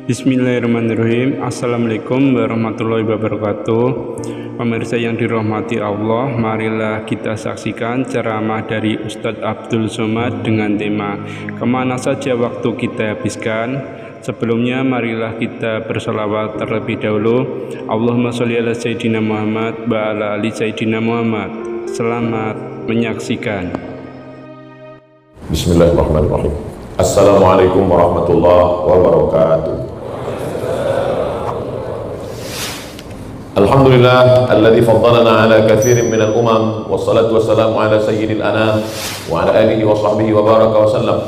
Bismillahirrahmanirrahim. Assalamualaikum warahmatullahi wabarakatuh. Pemirsa yang dirahmati Allah, marilah kita saksikan ceramah dari Ustadz Abdul Somad dengan tema "Kemana saja waktu kita habiskan?" Sebelumnya marilah kita bersalawat terlebih dahulu. Allahumma sholli ala Sayyidina Muhammad wa ala ali Sayyidina Muhammad. Selamat menyaksikan. Bismillahirrahmanirrahim. Assalamualaikum warahmatullahi wabarakatuh. Alhamdulillah alladzi faddalana ala katsirin minal umam, wassalatu wassalamu ala sayyidil anam wa ala alihi wa sahbihi wa baraka wa sallam.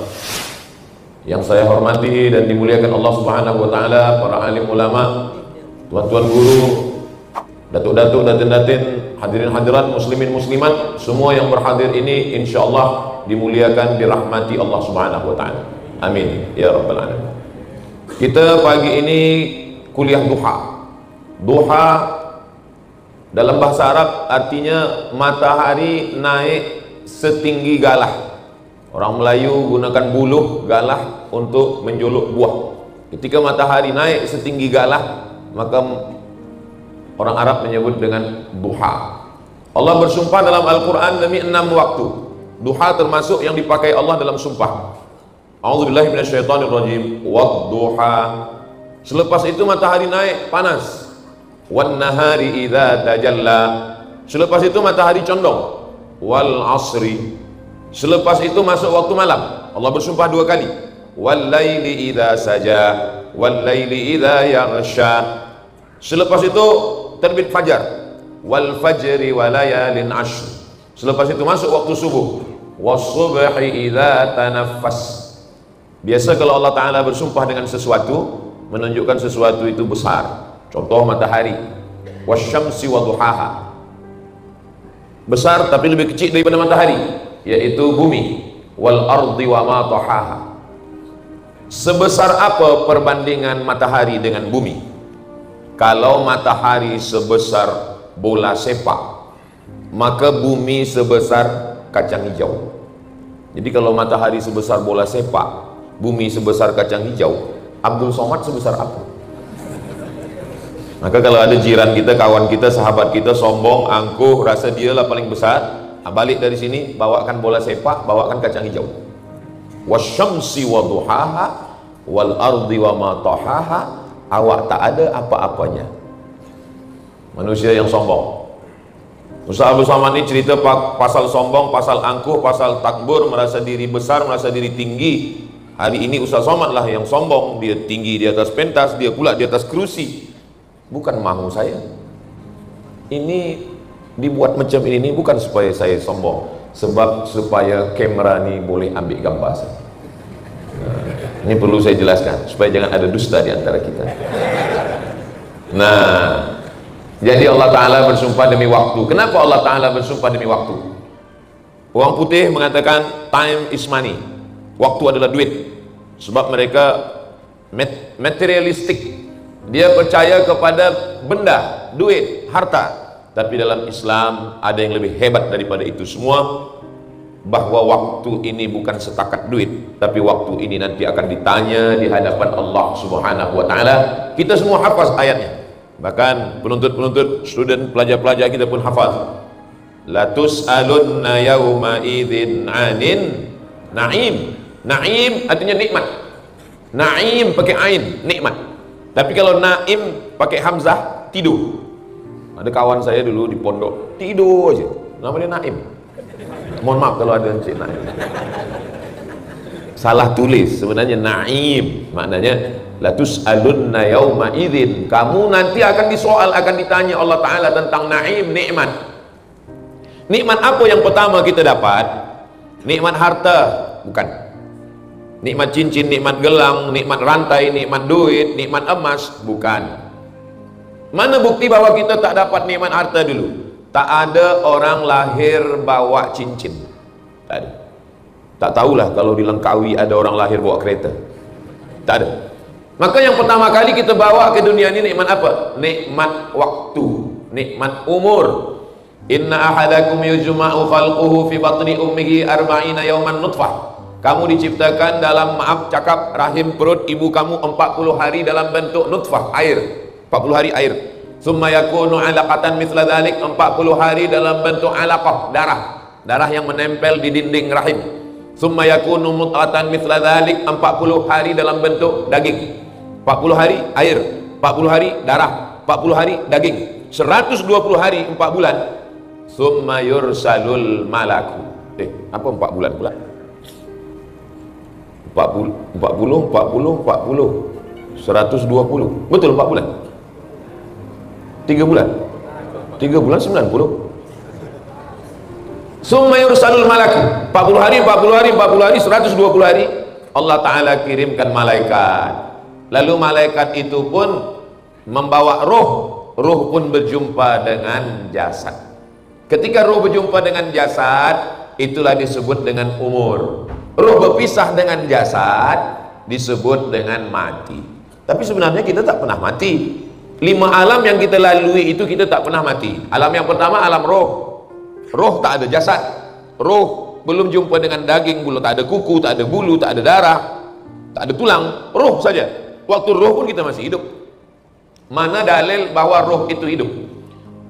Yang saya hormati dan dimuliakan Allah Subhanahu wa taala, para alim ulama, tuan-tuan guru, datuk-datuk, datin-datin, hadirin hadirat, muslimin muslimat, semua yang berhadir ini insyaallah dimuliakan, dirahmati Allah Subhanahu wa taala. Amin ya rabbal alamin. Kita pagi ini kuliah duha. Duha dalam bahasa Arab artinya matahari naik setinggi galah. Orang Melayu gunakan buluh galah untuk menjuluk buah. Ketika matahari naik setinggi galah, maka orang Arab menyebut dengan duha. Allah bersumpah dalam Al-Quran demi 6 waktu. Duha termasuk yang dipakai Allah dalam sumpah. A'udzubillahi minasyaitonirrajim. Wad-duha. Selepas itu matahari naik panas. Wan nahari idza tajalla. Selepas itu matahari condong. Wal asri. Selepas itu masuk waktu malam. Allah bersumpah 2 kali. Wal laili idza saja. Wal laili idza yaghsha. Selepas itu terbit fajar. Wal fajri wa layalin ashr. Selepas itu masuk waktu subuh. Was subhi idza tanaffas. Biasa kalau Allah Ta'ala bersumpah dengan sesuatu, menunjukkan sesuatu itu besar. Contoh matahari. Wasyamsi wa duhaha. Besar tapi lebih kecil daripada matahari, yaitu bumi. Wal ardi wa ma tahaha. Sebesar apa perbandingan matahari dengan bumi? Kalau matahari sebesar bola sepak, maka bumi sebesar kacang hijau. Jadi kalau matahari sebesar bola sepak, bumi sebesar kacang hijau, Abdul Somad sebesar apa? Maka kalau ada jiran kita, kawan kita, sahabat kita sombong, angkuh, rasa dia lah paling besar, balik dari sini bawakan bola sepak, bawakan kacang hijau. Wasyamsi wa duhaha wal ardi wa ma tahaha. Awak tak ada apa-apanya. Manusia yang sombong. Ustaz Abdul Somad ini cerita pasal sombong, pasal angkuh, pasal takbur, merasa diri besar, merasa diri tinggi. Hari ini Ustaz Somad lah yang sombong, dia tinggi di atas pentas, dia pula di atas kerusi. Bukan mahu saya. Ini dibuat macam ini bukan supaya saya sombong, sebab supaya kamera ni boleh ambil gambar saya. Ini perlu saya jelaskan supaya jangan ada dusta di antara kita. Nah, jadi Allah Ta'ala bersumpah demi waktu. Kenapa Allah Ta'ala bersumpah demi waktu? Orang putih mengatakan time is money. Waktu adalah duit. Sebab mereka materialistik. Dia percaya kepada benda, duit, harta. Tapi dalam Islam ada yang lebih hebat daripada itu semua, bahwa waktu ini bukan setakat duit, tapi waktu ini nanti akan ditanya di hadapan Allah Subhanahu wa taala. Kita semua hafaz ayatnya. Bahkan penuntut-penuntut, student, pelajar-pelajar kita pun hafaz. La tus'alunna yawma idzin 'anin na'im. Na'im artinya nikmat. Na'im pakai ain, nikmat. Tapi kalau naim pakai hamzah, tidur. Ada kawan saya dulu di pondok, tidur aja. Nama dia Naim. Mohon maaf kalau ada Encik Naim. Salah tulis, sebenarnya Naim. Maknanya la tus'alunna yauma idzin. Kamu nanti akan disoal, akan ditanya Allah Ta'ala tentang naim, nikmat. Nikmat apa yang pertama kita dapat? Nikmat harta? Bukan. Nikmat cincin, nikmat gelang, nikmat rantai, nikmat duit, nikmat emas? Bukan. Mana bukti bahwa kita tak dapat nikmat harta dulu? Tak ada orang lahir bawa cincin. Tak ada. Tak tahulah kalau di Langkawi ada orang lahir bawa kereta. Tak ada. Maka yang pertama kali kita bawa ke dunia ini nikmat apa? Nikmat waktu, nikmat umur. Inna ahadakum yujma'u khalquhu fi batni ummihi arba'ina yawman nutfah. Kamu diciptakan dalam, maaf cakap, rahim perut ibu kamu 40 hari dalam bentuk nutfah, air. 40 hari air. Summa yakunu 'alaqatan mithla dzalik, 40 hari dalam bentuk 'alaqah, darah yang menempel di dinding rahim. Summa yakunu mudghatan mithla dzalik, 40 hari dalam bentuk daging. 40 hari air, 40 hari darah, 40 hari daging. 120 hari 4 bulan. Summa yursalul malaku. Apa 4 bulan pula? 40 120. Betul 4 bulan? 3 bulan? 3 bulan 90. Summa yursalul malaku. 40 hari 120 hari Allah Ta'ala kirimkan malaikat. Lalu malaikat itu pun membawa roh pun berjumpa dengan jasad. Ketika roh berjumpa dengan jasad, itulah disebut dengan umur. Roh berpisah dengan jasad disebut dengan mati. Tapi sebenarnya kita tak pernah mati. 5 alam yang kita lalui itu kita tak pernah mati. Alam yang pertama alam roh. Roh tak ada jasad. Roh belum jumpa dengan daging, bulu tak ada kuku, tak ada bulu, tak ada darah, tak ada tulang. Roh saja. Waktu roh pun kita masih hidup. Mana dalil bahwa roh itu hidup?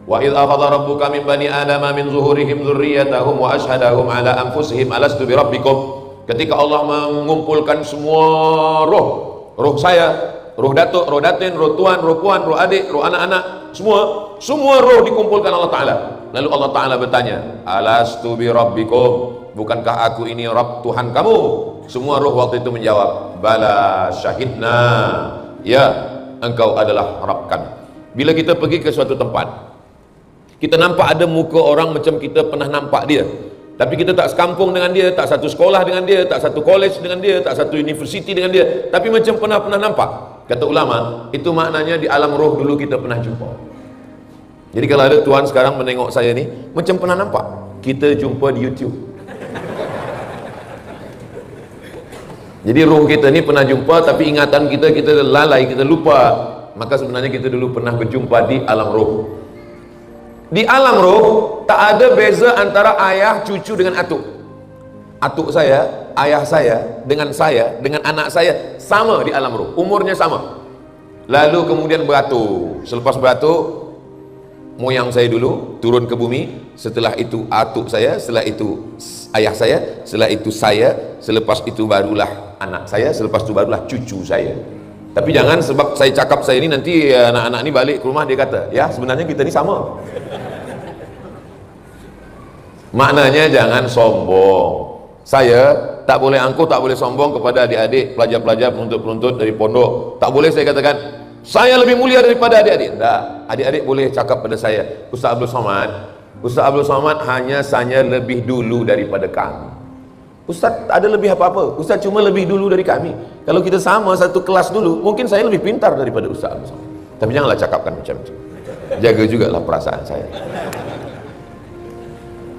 Wa idz akhadha rabbuka min bani adama min zuhurihim dzurriyyatahum wa ashhadahum ala anfusihim alastu bi rabbikum. Ketika Allah mengumpulkan semua roh saya, roh datuk, roh datin, roh tuan, roh puan, roh adik, roh anak-anak, semua roh dikumpulkan Allah Ta'ala. Lalu Allah Ta'ala bertanya, alastu bi rabbikum, bukankah aku ini Rabb Tuhan kamu? Semua roh waktu itu menjawab, bala syahidna, ya, engkau adalah Rabb kami. Bila kita pergi ke suatu tempat, kita nampak ada muka orang macam kita pernah nampak dia, tapi kita tak sekampung dengan dia, tak satu sekolah dengan dia, tak satu college dengan dia, tak satu universiti dengan dia, tapi macam pernah nampak. Kata ulama, itu maknanya di alam roh dulu kita pernah jumpa. Jadi kalau ada tuan sekarang menengok saya ni, macam pernah nampak, kita jumpa di YouTube. Jadi roh kita ni pernah jumpa, tapi ingatan kita lalai, kita lupa. Maka sebenarnya kita dulu pernah berjumpa di alam roh. Di alam roh tak ada beza antara ayah cucu dengan atuk. Atuk saya, ayah saya, dengan anak saya sama di alam roh, umurnya sama. Lalu kemudian beratur. Selepas beratur, moyang saya dulu turun ke bumi, setelah itu atuk saya, setelah itu ayah saya, setelah itu saya, selepas itu barulah anak saya, selepas itu barulah cucu saya. Tapi jangan sebab saya cakap saya ini nanti anak-anak ini balik ke rumah dia kata, ya sebenarnya kita ni sama. Maknanya jangan sombong. Saya tak boleh angkuh, tak boleh sombong kepada adik-adik, pelajar-pelajar, penuntut-penuntut dari pondok. Tak boleh saya katakan saya lebih mulia daripada adik-adik. Tak, adik-adik boleh cakap pada saya, Ustaz Abdul Somad hanya saya lebih dulu daripada kami. Ustaz ada lebih apa-apa? Ustaz cuma lebih dulu dari kami. Kalau kita sama satu kelas dulu, mungkin saya lebih pintar daripada Ustaz Abdul Somad. Tapi janganlah cakapkan macam itu. Jaga jugalah perasaan saya.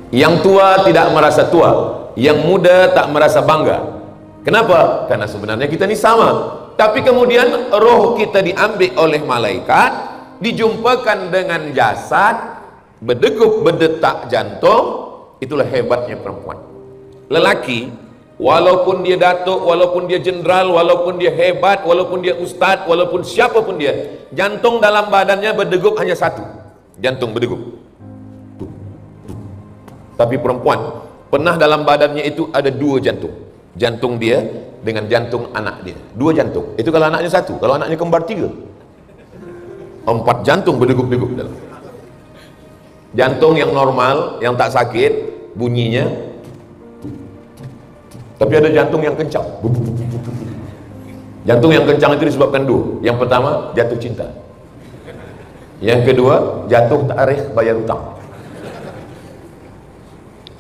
Yang tua tidak merasa tua, yang muda tak merasa bangga. Kenapa? Karena sebenarnya kita ni sama. Tapi kemudian roh kita diambil oleh malaikat, dijumpakan dengan jasad, berdegup berdetak jantung. Itulah hebatnya perempuan. Lelaki, walaupun dia datuk, walaupun dia jenderal, walaupun dia hebat, walaupun dia ustaz, walaupun siapapun dia, jantung dalam badannya berdegup hanya satu. Jantung berdegup. Tapi perempuan pernah dalam badannya itu ada 2 jantung. Jantung dia dengan jantung anak dia. 2 jantung. Itu kalau anaknya 1. Kalau anaknya kembar 3. 4 jantung berdegup-degup dalam. Jantung yang normal, yang tak sakit bunyinya. Tapi ada jantung yang kencang. Jantung yang kencang itu disebabkan 2. Yang pertama jatuh cinta. Yang kedua jatuh tarikh bayar hutang.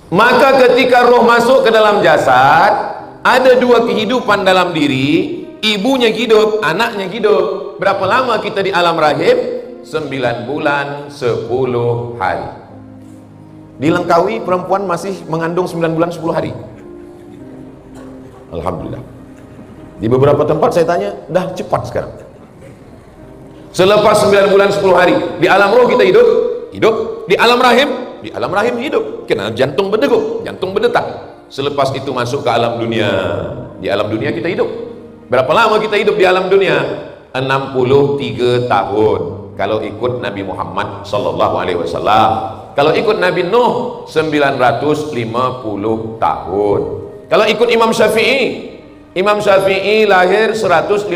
Maka ketika roh masuk ke dalam jasad, ada 2 kehidupan dalam diri. Ibunya hidup, anaknya hidup. Berapa lama kita di alam rahim? 9 bulan 10 hari. Di Langkawi perempuan masih mengandung 9 bulan 10 hari. Alhamdulillah. Di beberapa tempat saya tanya, dah cepat sekarang. Selepas 9 bulan 10 hari, di alam roh kita hidup. Di alam rahim hidup. Karena jantung berdegup, jantung berdetak. Selepas itu masuk ke alam dunia. Di alam dunia kita hidup. Berapa lama kita hidup di alam dunia? 63 tahun. Kalau ikut Nabi Muhammad sallallahu alaihi wasallam. Kalau ikut Nabi Nuh 950 tahun. Kalau ikut Imam Syafi'i lahir 150,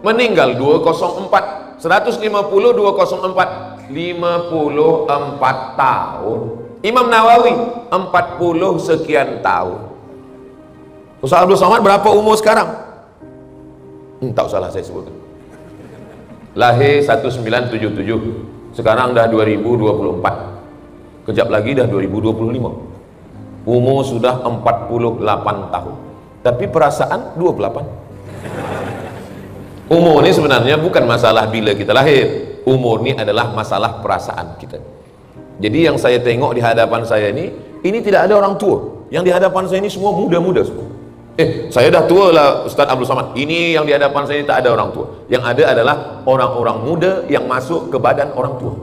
meninggal 204. 150 204 54 tahun. Imam Nawawi 40 sekian tahun. Ustaz Abdul Somad berapa umur sekarang? Tak salah saya sebutkan. Lahir 1977. Sekarang dah 2024. Kejap lagi dah 2025. Umur sudah 48 tahun. Tapi perasaan 28. Umur ini sebenarnya bukan masalah bila kita lahir. Umur ini adalah masalah perasaan kita. Jadi yang saya tengok di hadapan saya ini tidak ada orang tua. Yang di hadapan saya ini semua muda-muda semua. Saya dah tua lah Ustaz Abdul Somad. Ini yang di hadapan saya ini tak ada orang tua. Yang ada adalah orang-orang muda yang masuk ke badan orang tua.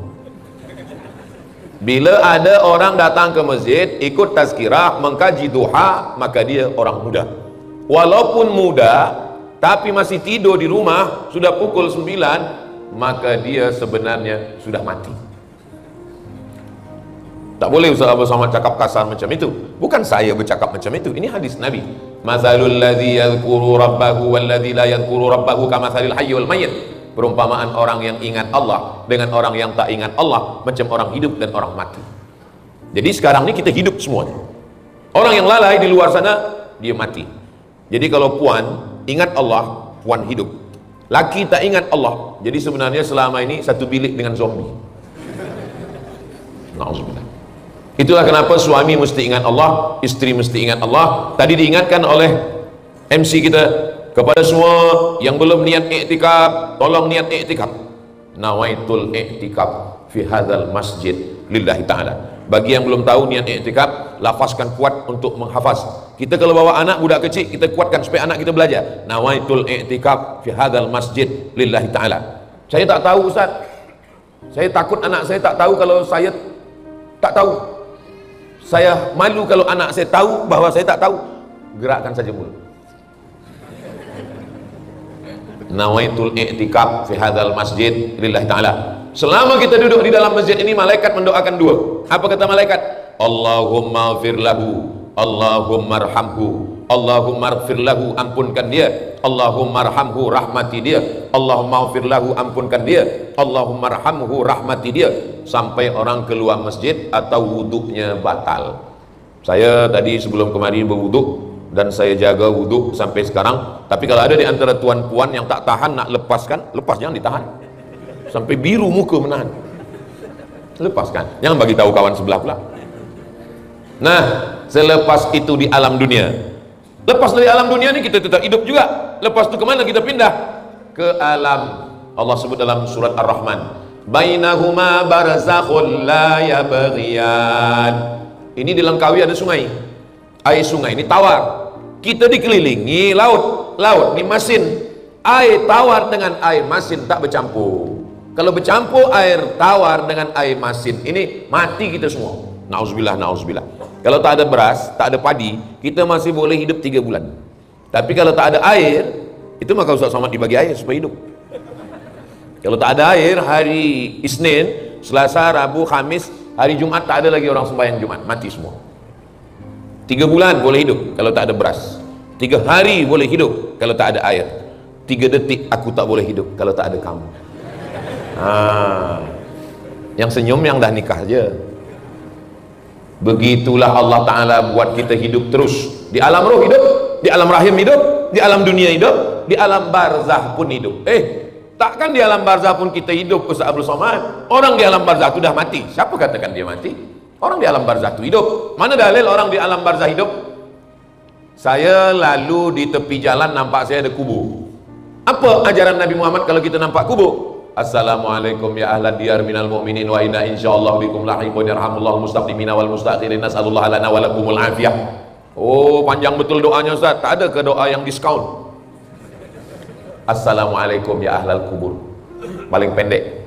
Bila ada orang datang ke masjid, ikut tazkirah, mengkaji duha, maka dia orang muda. Walaupun muda, tapi masih tidur di rumah, sudah pukul 9, maka dia sebenarnya sudah mati. Tak boleh Ustaz Abdul Somad cakap kasar macam itu. Bukan saya bercakap macam itu. Ini hadis Nabi. Mathalul ladzi yadhkuru rabbahu wal ladzi la yadhkuru rabbahu kamathalil hayy wal mayyit. Perumpamaan orang yang ingat Allah dengan orang yang tak ingat Allah macam orang hidup dan orang mati. Jadi sekarang ini kita hidup semuanya. Orang yang lalai di luar sana, dia mati. Jadi kalau puan ingat Allah, puan hidup. Laki tak ingat Allah, jadi sebenarnya selama ini satu bilik dengan zombie. Na'udzubillah. Itulah kenapa suami mesti ingat Allah, istri mesti ingat Allah. Tadi diingatkan oleh MC kita, kepada semua yang belum niat iktikaf, tolong niat iktikaf. Nawaitul iktikaf fi hadzal masjid lillahi ta'ala. Bagi yang belum tahu niat iktikaf, lafazkan kuat untuk menghafaz. Kita kalau bawa anak budak kecil, kita kuatkan supaya anak kita belajar. Nawaitul iktikaf fi hadzal masjid lillahi ta'ala. Saya tak tahu Ustaz. Saya takut anak saya tak tahu kalau saya tak tahu. Saya malu kalau anak saya tahu bahwa saya tak tahu. Gerakkan saja mulut. Nawaitul i'tikaf fi hadzal masjid lillahi ta'ala. Selama kita duduk di dalam masjid ini, malaikat mendoakan dua. Apa kata malaikat? Allahumma ighfir lahu, Allahumma arhamhu, Allahumma ighfir lahu, ampunkan dia. Allahumma arhamhu, rahmati dia. Allahumma ighfir lahu, ampunkan dia. Allahumma arhamhu, rahmati dia. Sampai orang keluar masjid atau wuduknya batal. Saya tadi sebelum kemari berwuduk dan saya jaga wuduk sampai sekarang. Tapi kalau ada di antara tuan-puan yang tak tahan nak lepaskan, lepas, jangan ditahan. Sampai biru muka menahan. Lepaskan. Jangan bagi tahu kawan sebelah pula. Nah, selepas itu di alam dunia. Lepas dari alam dunia ini kita tetap hidup juga. Lepas itu kemana kita pindah? Ke alam. Allah sebut dalam surat Ar-Rahman. Bainahuma barzakhun la yabghiyan. Ini di Langkawi ada sungai. Air sungai ini tawar. Kita dikelilingi laut. Laut ini masin. Air tawar dengan air masin tak bercampur. Kalau bercampur air tawar dengan air masin, ini mati kita semua. Na'udzubillah, na'udzubillah. Kalau tak ada beras, tak ada padi, kita masih boleh hidup 3 bulan. Tapi kalau tak ada air, itu maka Ustaz Somad dibagi air supaya hidup. Kalau tak ada air, hari Isnin, Selasa, Rabu, Khamis, hari Jumat tak ada lagi orang sembahyang Jumat, mati semua. 3 bulan boleh hidup kalau tak ada beras. 3 hari boleh hidup kalau tak ada air. 3 detik aku tak boleh hidup kalau tak ada kamu. Yang senyum yang dah nikah je. Begitulah Allah Ta'ala buat kita hidup terus. Di alam roh hidup, di alam rahim hidup, di alam dunia hidup, di alam barzah pun hidup. Takkan di alam barzah pun kita hidup, Ustaz Abdul Somad? Orang di alam barzah itu dah mati. Siapa katakan dia mati? Orang di alam barzah itu hidup. Mana dalil orang di alam barzah hidup? Saya lalu di tepi jalan nampak saya ada kubur. Apa ajaran Nabi Muhammad kalau kita nampak kubur? Assalamualaikum ya ahlan diyar minal mu'minin wa inna insyaallah bikum lahiqun yarhamullahu mustaqimina wal mustaqirin nas'alullah lana wa lakumul afiyah. Oh, panjang betul doanya Ustaz. Tak ada ke doa yang diskaun? Assalamualaikum ya ahlal kubur. Paling pendek.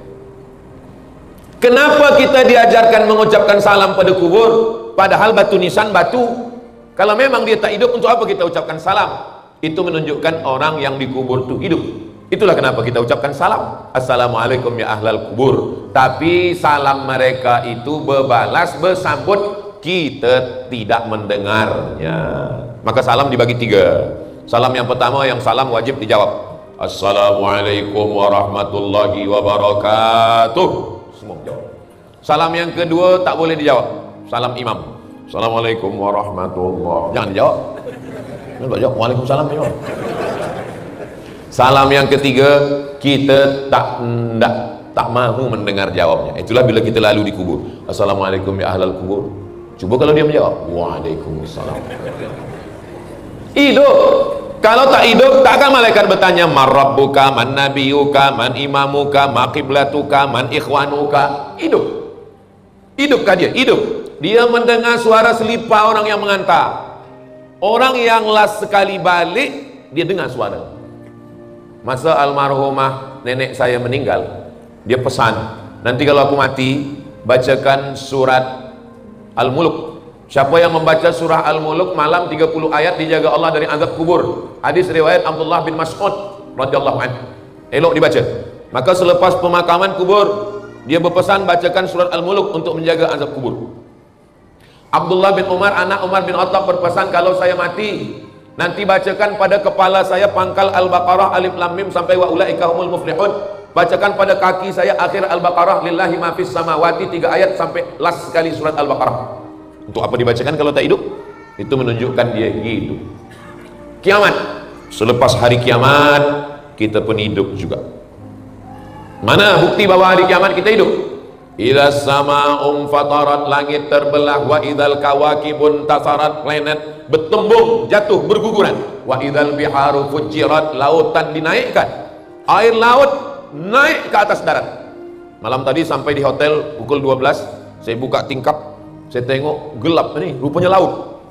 Kenapa kita diajarkan mengucapkan salam pada kubur padahal batu nisan batu Kalau memang dia tak hidup, untuk apa kita ucapkan salam? Itu menunjukkan orang yang dikubur itu hidup. Itulah kenapa kita ucapkan salam. Assalamualaikum ya ahlal kubur. Tapi salam mereka itu berbalas, bersambut, kita tidak mendengarnya. Maka salam dibagi 3. Salam yang pertama, yang salam wajib dijawab. Assalamualaikum warahmatullahi wabarakatuh. Semua jawab. Salam yang kedua tak boleh dijawab. Salam imam. Assalamualaikum warahmatullahi. Jangan dijawab. Jangan jawab. Waalaikumsalam. Salam yang ketiga, kita tak mahu mendengar jawabnya. Itulah bila kita lalu di kubur. Assalamualaikum ya ahlal kubur. Cuba kalau dia menjawab, waalaikumsalam. Hidup. Kalau tak hidup, takkan malaikat bertanya, man rabbuka, man nabiyuka, man imamuka, ma qiblatuka, man ikhwanuka. Hidup. Hidupkah dia? Hidup. Dia mendengar suara selipar orang yang mengantar. Orang yang last sekali balik, dia dengar suara. Masa almarhumah nenek saya meninggal, dia pesan, nanti kalau aku mati, bacakan surat Al-Mulk. Siapa yang membaca surah Al-Mulk malam 30 ayat dijaga Allah dari azab kubur. Hadis riwayat Abdullah bin Mas'ud radhiyallahu anhu. Elok dibaca. Maka selepas pemakaman kubur, dia berpesan bacakan surat Al-Mulk untuk menjaga azab kubur. Abdullah bin Umar, anak Umar bin Khattab, berpesan, kalau saya mati, nanti bacakan pada kepala saya pangkal Al-Baqarah alif lam mim sampai wa ulaika humul muflihun. Bacakan pada kaki saya akhir Al-Baqarah lillahi ma fis samawati 3 ayat sampai last sekali surat Al-Baqarah. Untuk apa dibacakan kalau tak hidup? Itu menunjukkan dia hidup. Kiamat. Selepas hari kiamat, kita pun hidup juga. Mana bukti bahwa hari kiamat kita hidup? Idza sama'um fatarat, langit terbelah, wa idzal kawakibun tasarat, planet bertembung, jatuh, berguguran, wa idzal biharu fujirat, lautan dinaikkan, air laut naik ke atas darat. Malam tadi sampai di hotel pukul 12, saya buka tingkap, saya tengok gelap ni, rupanya laut.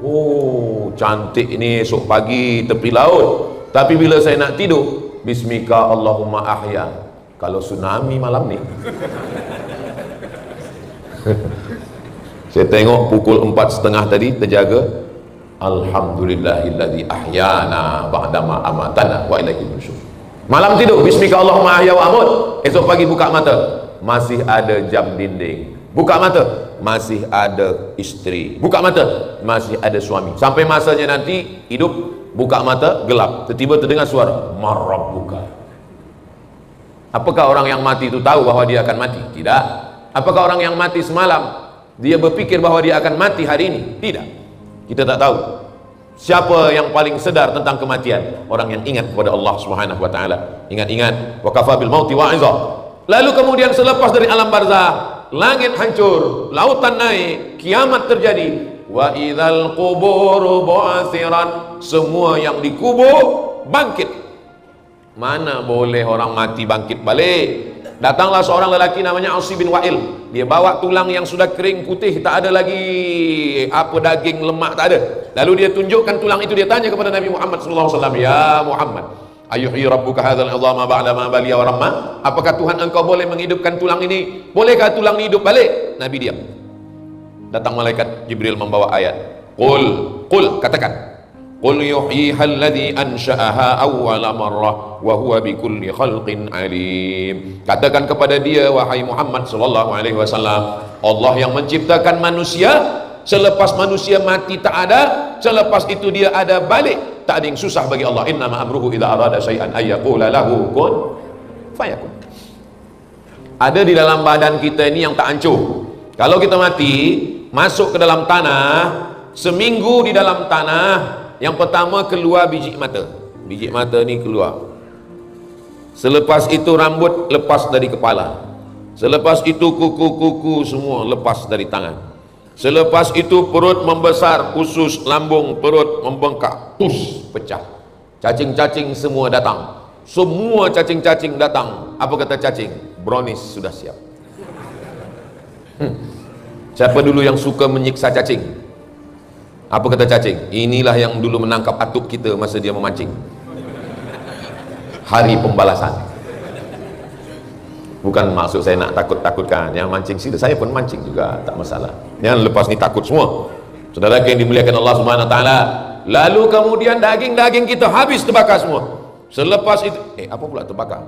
Oh, cantik ini esok pagi tepi laut. Tapi bila saya nak tidur, bismika Allahumma ahya. Kalau tsunami malam ni. Saya tengok pukul 4.30 tadi terjaga. Alhamdulillahilladzi ahyana ba'dama amatana wa ilaihi nusyur. Malam tidur, bismika Allahumma ahya wa amut. Esok pagi buka mata, masih ada jam dinding. Buka mata, masih ada istri. Buka mata, masih ada suami. Sampai masanya nanti hidup, buka mata, gelap. Tiba-tiba terdengar suara, marrabbuka. Apakah orang yang mati itu tahu bahwa dia akan mati? Tidak. Apakah orang yang mati semalam, dia berpikir bahwa dia akan mati hari ini? Tidak. Kita tak tahu. Siapa yang paling sedar tentang kematian? Orang yang ingat kepada Allah Subhanahu wa taala. Ingat-ingat, wa kafa bil mauti wa'iza. Lalu kemudian selepas dari alam barzah, langit hancur, lautan naik, kiamat terjadi. Wa idzal quburu bu'athiran, semua yang dikubur bangkit. Mana boleh orang mati bangkit balik? Datanglah seorang lelaki namanya Asi bin Wa'il. Dia bawa tulang yang sudah kering putih, tak ada lagi apa daging, lemak, tak ada. Lalu dia tunjukkan tulang itu, dia tanya kepada Nabi Muhammad sallallahu alaihi wasallam, "Ya Muhammad, ayuhyi rabbuka hadzal 'idhama ba'da ma baliya wa ramma?" Apakah Tuhan engkau boleh menghidupkan tulang ini? Bolehkah tulang ini hidup balik? Nabi diam. Datang malaikat Jibril membawa ayat. Qul, katakan. Qul yuhyiha alladhi ansha'aha awwala marrah wa huwa bikulli khalqin alim. Katakan kepada dia, wahai Muhammad sallallahu alaihi wasallam, Allah yang menciptakan manusia, selepas manusia mati tak ada, selepas itu dia ada balik. Tak ada yang susah bagi Allah. Innama amruhu idza arada syai'an ayyaqula lahu kun fayakun. Ada di dalam badan kita ini yang tak hancur. Kalau kita mati, masuk ke dalam tanah, seminggu di dalam tanah, yang pertama keluar biji mata. Biji mata ni keluar. Selepas itu rambut lepas dari kepala. Selepas itu kuku-kuku semua lepas dari tangan. Selepas itu perut membesar, usus, lambung, perut membengkak, pecah. Cacing-cacing semua datang. Semua cacing-cacing datang. Apa kata cacing? Brownies sudah siap. Siapa dulu yang suka menyiksa cacing? Apa kata cacing? Inilah yang dulu menangkap atuk kita masa dia memancing. Hari pembalasan. Bukan maksud saya nak takut-takutkan. Yang mancing sila, saya pun mancing juga, tak masalah. Yang lepas ni takut semua. Saudara yang dimuliakan Allah Subhanahu wa taala, lalu kemudian daging-daging kita habis terbakar semua. Selepas itu, apa pula terbakar?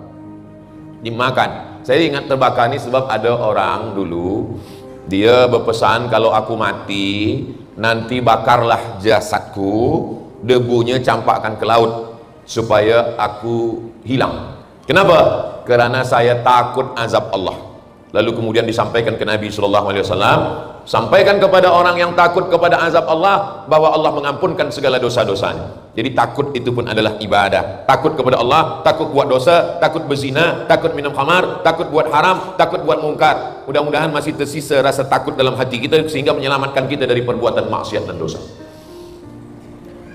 Dimakan. Saya ingat terbakar ni sebab ada orang dulu dia berpesan, kalau aku mati nanti bakarlah jasadku, debunya campakkan ke laut supaya aku hilang. Kenapa? Kerana saya takut azab Allah. Lalu kemudian disampaikan ke Nabi SAW, sampaikan kepada orang yang takut kepada azab Allah bahwa Allah mengampunkan segala dosa-dosanya. Jadi takut itu pun adalah ibadah. Takut kepada Allah, takut buat dosa, takut berzina, takut minum khamar, takut buat haram, takut buat mungkar. Mudah-mudahan masih tersisa rasa takut dalam hati kita sehingga menyelamatkan kita dari perbuatan maksiat dan dosa.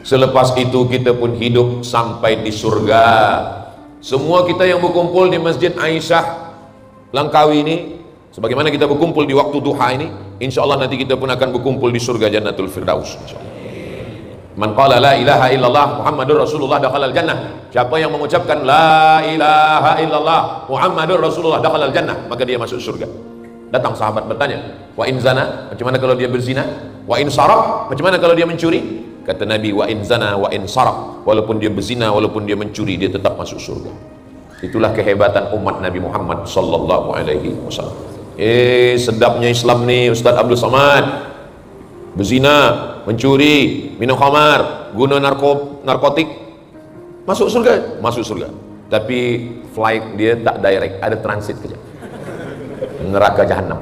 Selepas itu kita pun hidup sampai di surga. Semua kita yang berkumpul di Masjid Aisyah Langkawi ini, sebagaimana kita berkumpul di waktu duha ini, insyaallah nanti kita pun akan berkumpul di surga Jannatul Firdaus, insyaallah. Man qala la ilaha illallah Muhammadur Rasulullah dakhalal jannah. Siapa yang mengucapkan la ilaha illallah Muhammadur Rasulullah dakhalal jannah, maka dia masuk surga. Datang sahabat bertanya, wa in zana, macam mana kalau dia berzina? Wa in saraq, macam mana kalau dia mencuri? Kata Nabi, wa in zana wa in saraq, walaupun dia berzina, walaupun dia mencuri, dia tetap masuk surga. Itulah kehebatan umat Nabi Muhammad sallallahu alaihi wasallam. Sedapnya Islam ni Ustaz Abdul Somad. Berzina, mencuri, minum khamar, guna narkotik, masuk surga, masuk surga. Tapi flight dia tak direct, ada transit saja. Neraka jahanam.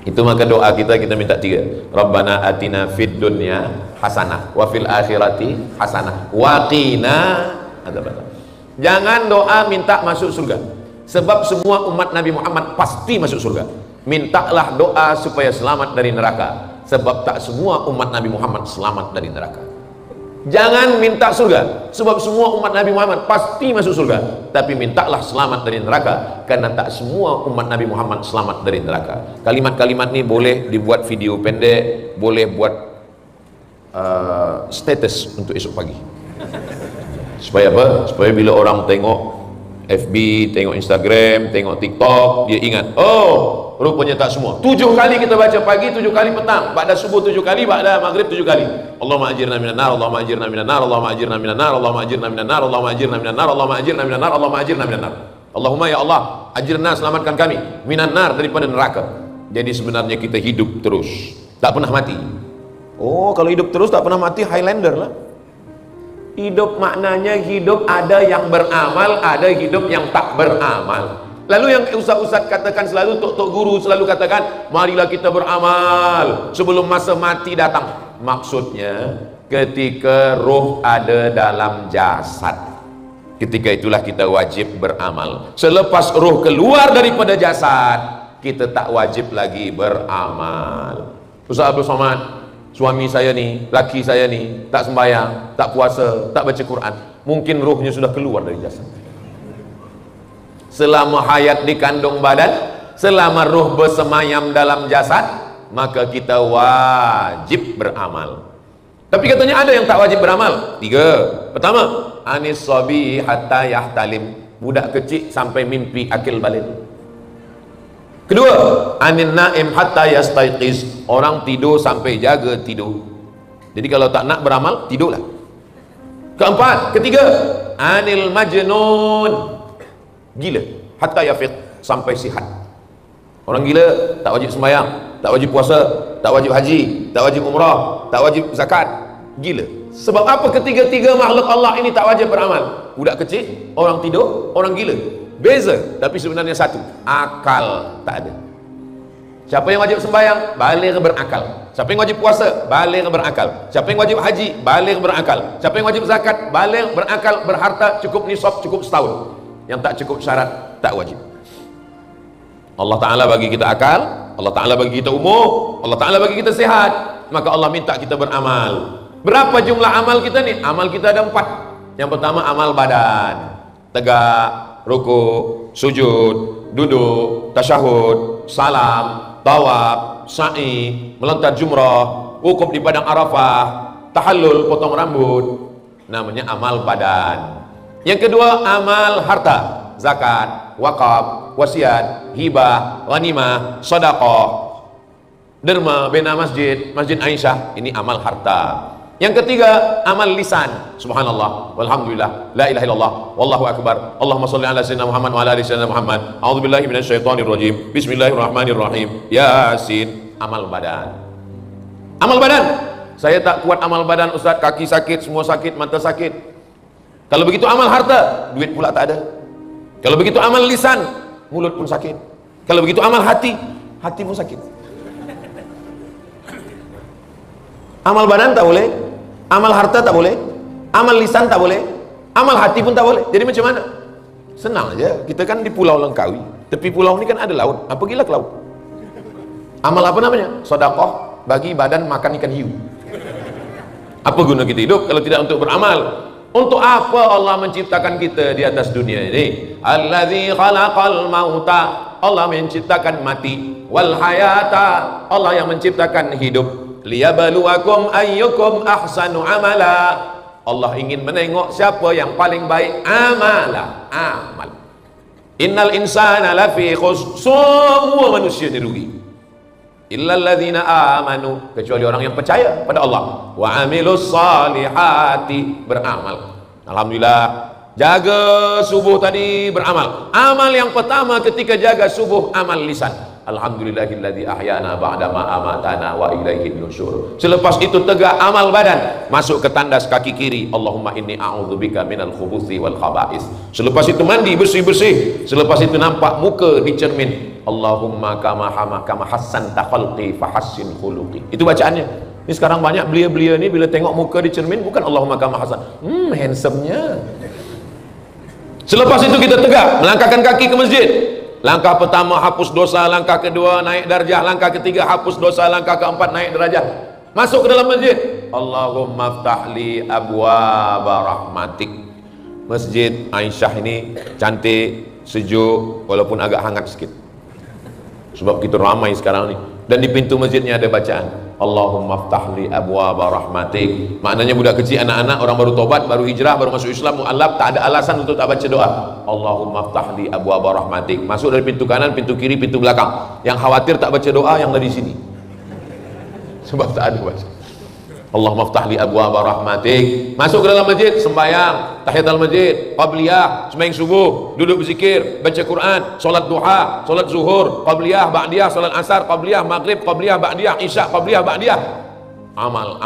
Itu maka doa kita minta 3. Rabbana atina fid dunya hasanah wa fil akhirati hasanah wa qina adzabannar. Jangan doa minta masuk surga, sebab semua umat Nabi Muhammad pasti masuk surga. Mintalah doa supaya selamat dari neraka, sebab tak semua umat Nabi Muhammad selamat dari neraka. Jangan minta surga, sebab semua umat Nabi Muhammad pasti masuk surga. Tapi mintalah selamat dari neraka, karena tak semua umat Nabi Muhammad selamat dari neraka. Kalimat-kalimat ni boleh dibuat video pendek, boleh buat status untuk esok pagi. Supaya apa? Supaya bila orang tengok FB, tengok Instagram, tengok TikTok, dia ingat, oh rupanya tak semua. 7 kali kita baca pagi, 7 kali petang, ba'da subuh 7 kali, ba'da maghrib 7 kali. Allahumma ajirna minan nar, Allahumma ajirna minan nar, Allahumma ajirna minan nar, Allahumma ajirna minan nar, Allahumma ajirna minan nar, Allahumma ajirna minan nar, Allahumma ajirna minan nar. Allahumma ya Allah, ajirna, selamatkan kami minan nar, daripada neraka. Jadi sebenarnya kita hidup terus, tak pernah mati. Oh, kalau hidup terus tak pernah mati, Highlander lah. Hidup maknanya hidup ada yang beramal, ada hidup yang tak beramal. Lalu yang ustaz-ustaz katakan selalu, tok-tok guru selalu katakan, marilah kita beramal sebelum masa mati datang. Maksudnya ketika roh ada dalam jasad, ketika itulah kita wajib beramal. Selepas roh keluar daripada jasad, kita tak wajib lagi beramal. Ustaz Abdul Somad, suami saya ni, laki saya ni tak sembahyang, tak puasa, tak baca Quran, mungkin rohnya sudah keluar dari jasad. Selama hayat di kandung badan, selama roh bersemayam dalam jasad, maka kita wajib beramal. Tapi katanya ada yang tak wajib beramal. 3. Pertama, anis sabi hatta yahtalim, budak kecil sampai mimpi akil balik. Kedua, anin naim hatta yastaiqiz, orang tidur sampai jaga tidur. Jadi kalau tak nak beramal, tidurlah. Ketiga, anil majnun, gila, hatta yafiq, sampai sihat. Orang gila tak wajib sembahyang, tak wajib puasa, tak wajib haji, tak wajib umrah, tak wajib zakat. Gila. Sebab apa ketiga-tiga makhluk Allah ini tak wajib beramal? Budak kecil, orang tidur, orang gila. Beza, tapi sebenarnya satu. Akal tak ada. Siapa yang wajib sembahyang? Baligh berakal. Siapa yang wajib puasa? Baligh berakal. Siapa yang wajib haji? Baligh berakal. Siapa yang wajib zakat? Baligh berakal, berharta, cukup nisab, cukup setahun. Yang tak cukup syarat, tak wajib. Allah Ta'ala bagi kita akal, Allah Ta'ala bagi kita umur, Allah Ta'ala bagi kita sehat, maka Allah minta kita beramal. Berapa jumlah amal kita ni? Amal kita ada 4. Yang pertama amal badan, tegak, rukuk, sujud, duduk, tasyahud, salam, tawaf, sa'i, melontar jumrah, wukuf di padang Arafah, tahallul, potong rambut, namanya amal badan. Yang kedua amal harta, zakat, wakaf, wasiat, hibah, ghanimah, sedekah. Derma, bina masjid, Masjid Aisyah, ini amal harta. Yang ketiga, amal lisan. Subhanallah, walhamdulillah, la ilaha illallah, wallahu akbar. Allahumma shalli ala sayyidina Muhammad wa ala ali sayyidina Muhammad. A'udzubillahi minasyaitonir rajim. Bismillahirrahmanirrahim. Yasin. Amal badan. Amal badan. Saya tak kuat amal badan, Ustaz, kaki sakit, semua sakit, mata sakit. Kalau begitu amal harta, duit pula tak ada. Kalau begitu amal lisan, mulut pun sakit. Kalau begitu amal hati, hati pun sakit. Amal badan tak boleh, amal harta tak boleh, amal lisan tak boleh, amal hati pun tak boleh. Jadi macam mana? Senang aja. Kita kan di Pulau Langkawi, tepi pulau ini kan ada laut. Pergilah ke laut. Amal apa namanya? Sedekah bagi badan makan ikan hiu. Apa guna kita hidup kalau tidak untuk beramal? Untuk apa Allah menciptakan kita di atas dunia ini? Allazi khalaqal mauta, Allah menciptakan mati, wal hayata, Allah yang menciptakan hidup. Liyabluwakum ayyukum ahsanu amala, Allah ingin menengok siapa yang paling baik amal. Innal insana lafi khusr, semua manusia dirugi. Illal ladzina amanu, kecuali orang yang percaya pada Allah, wa amilus salihati, beramal. Alhamdulillah, jaga subuh tadi beramal. Amal yang pertama ketika jaga subuh, amal lisan. Alhamdulillahilladzi ahyana ba'da ma amatana wa ilaihin nusyur. Selepas itu tegak amal badan, masuk ke tandas kaki kiri, Allahumma inni a'udzubika minal khubuthi wal khaba'is. Selepas itu mandi bersih-bersih. Selepas itu nampak muka di cermin, Allahumma kama hassanta khalqi fahassin khuluqi. Itu bacaannya. Ini sekarang banyak belia-belia ni bila tengok muka di cermin bukan Allahumma kama hassan, handsome-nya. Selepas itu kita tegak melangkahkan kaki ke masjid. Langkah pertama hapus dosa, langkah kedua naik darjah, langkah ketiga hapus dosa, langkah keempat naik derajat. Masuk ke dalam masjid, Allahumma ftahli abwaaba rahmatik. Masjid Aisyah ini cantik, sejuk, walaupun agak hangat sikit. Sebab kita ramai sekarang ni. Dan di pintu masjidnya ada bacaan, Allahumma ftahli abwaaba rahmatik. Maknanya budak kecil, anak-anak, orang baru tobat, baru hijrah, baru masuk Islam, mu'alaf, tak ada alasan untuk tak baca doa. Allahumma ftahli abwaaba rahmatik. Masuk dari pintu kanan, pintu kiri, pintu belakang. Yang khawatir tak baca doa, yang dari sini. Sebab tak ada baca. Allahumma ftahli abwaaba rahmatik. Masuk ke dalam masjid, sembahyang, tahiyatul masjid, qabliyah, sembahyang subuh, duduk berzikir, baca Quran, solat duha, solat zuhur, qabliyah, ba'diyah, solat asar, qabliyah, maghrib, qabliyah, ba'diyah, isya, qabliyah, ba'diyah. Amal.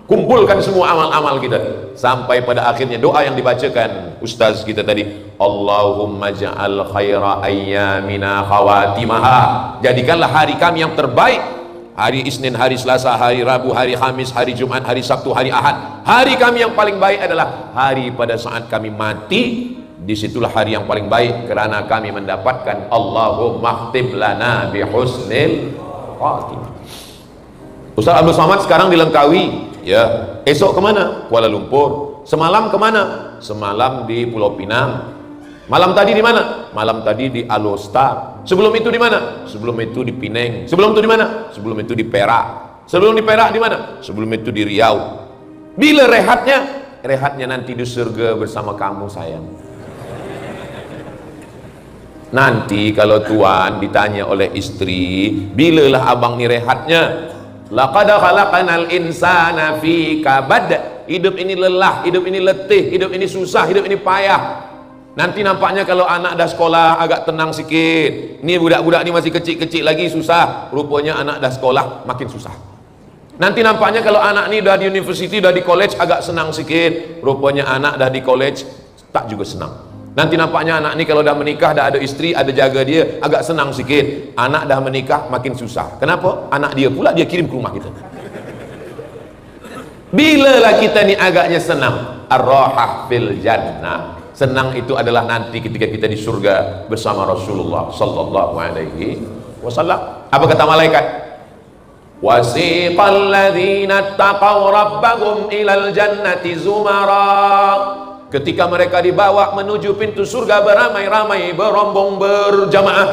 Kumpulkan semua amal-amal kita sampai pada akhirnya doa yang dibacakan ustaz kita tadi, Allahumma ja'al khaira ayyamina khawatimaha. Jadikanlah hari kami yang terbaik. Hari Isnin, hari Selasa, hari Rabu, hari Khamis, hari Jumat, hari Sabtu, hari Ahad. Hari kami yang paling baik adalah hari pada saat kami mati. Disitulah hari yang paling baik kerana kami mendapatkan Allahumma htib lana bihusnil khatimah. Ustaz Abdul Somad sekarang di Langkawi, ya. Esok kemana? Kuala Lumpur. Semalam kemana? Semalam di Pulau Pinang. Malam tadi di mana? Malam tadi di Alostar. Sebelum itu di mana? Sebelum itu di Pineng. Sebelum itu di mana? Sebelum itu di Perak. Sebelum di Perak di mana? Sebelum itu di Riau. Bila rehatnya? Rehatnya nanti di surga bersama kamu sayang. Nanti kalau tuan ditanya oleh istri, bilalah abang ni rehatnya? Laqad khalaqanal insana fi kabad. Hidup ini lelah, hidup ini letih, hidup ini susah, hidup ini payah. Nanti nampaknya kalau anak dah sekolah agak tenang sikit. Ni budak-budak ni masih kecil-kecil lagi susah. Rupanya anak dah sekolah makin susah. Nanti nampaknya kalau anak ni dah di university, dah di college agak senang sikit. Rupanya anak dah di college tak juga senang. Nanti nampaknya anak ni kalau dah menikah, dah ada isteri, ada jaga dia, agak senang sikit. Anak dah menikah makin susah. Kenapa? Anak dia pula dia kirim ke rumah kita. Bilalah kita ni agaknya senang. Ar-rahah fil jannah. Senang itu adalah nanti ketika kita di surga bersama Rasulullah sallallahu alaihi wasallam. Apa kata malaikat? Wasiqal ladzina taqaw rabbahum ilal jannati zumara. Ketika mereka dibawa menuju pintu surga beramai-ramai, berombong, berjamaah.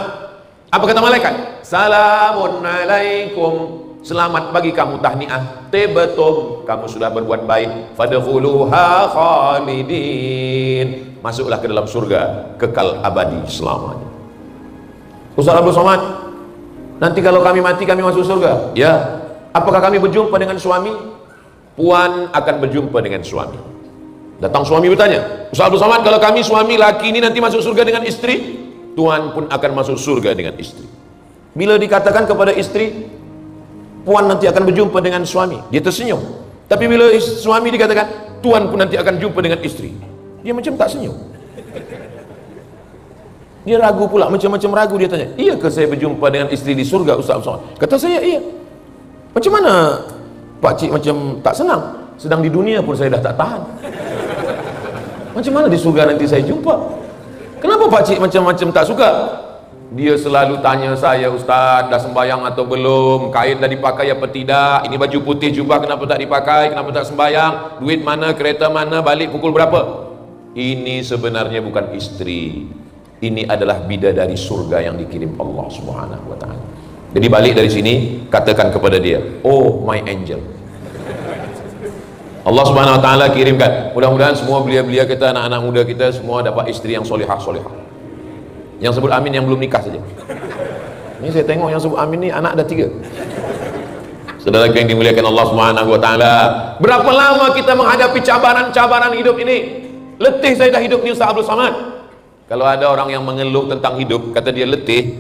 Apa kata malaikat? Salamun alaikum. Selamat bagi kamu, tahniah, tibtum, kamu sudah berbuat baik, fadkhuluha khalidin, masuklah ke dalam surga kekal abadi selamanya. Ustaz Abdul Somad, nanti kalau kami mati kami masuk surga. Ya. Apakah kami berjumpa dengan suami? Puan akan berjumpa dengan suami. Datang suami bertanya, Ustaz Abdul Somad, kalau kami suami laki ini nanti masuk surga dengan istri, Tuan pun akan masuk surga dengan istri. Bila dikatakan kepada istri, Puan nanti akan berjumpa dengan suami, dia tersenyum. Tapi bila suami dikatakan, Tuan pun nanti akan jumpa dengan istri, dia macam tak senyum. Dia ragu pula, macam-macam ragu. Dia tanya, iya ke saya berjumpa dengan istri di surga Ustaz Abdul Somad? Kata saya, iya. Macam mana Pak Cik macam tak senang? Sedang di dunia pun saya dah tak tahan. Macam mana di surga nanti saya jumpa? Kenapa Pak Cik macam-macam tak suka? Dia selalu tanya saya, Ustaz, dah sembahyang atau belum? Kain dah dipakai apa tidak? Ini baju putih jubah kenapa tak dipakai? Kenapa tak sembahyang? Duit mana? Kereta mana? Balik pukul berapa? Ini sebenarnya bukan istri. Ini adalah bidadari surga yang dikirim Allah Subhanahu wa taala. Jadi balik dari sini, katakan kepada dia, oh my angel. Allah Subhanahu wa taala kirimkan. Mudah-mudahan semua belia-belia kita, anak-anak muda kita semua dapat istri yang solihah-solihah. Yang sebut amin yang belum nikah saja. Ini saya tengok yang sebut amin ni anak ada 3. Saudara yang dimuliakan Allah Subhanahu wa taala, berapa lama kita menghadapi cabaran-cabaran hidup ini? Letih saya dah hidup ni Ustaz Abdul Somad. Kalau ada orang yang mengeluh tentang hidup, kata dia letih,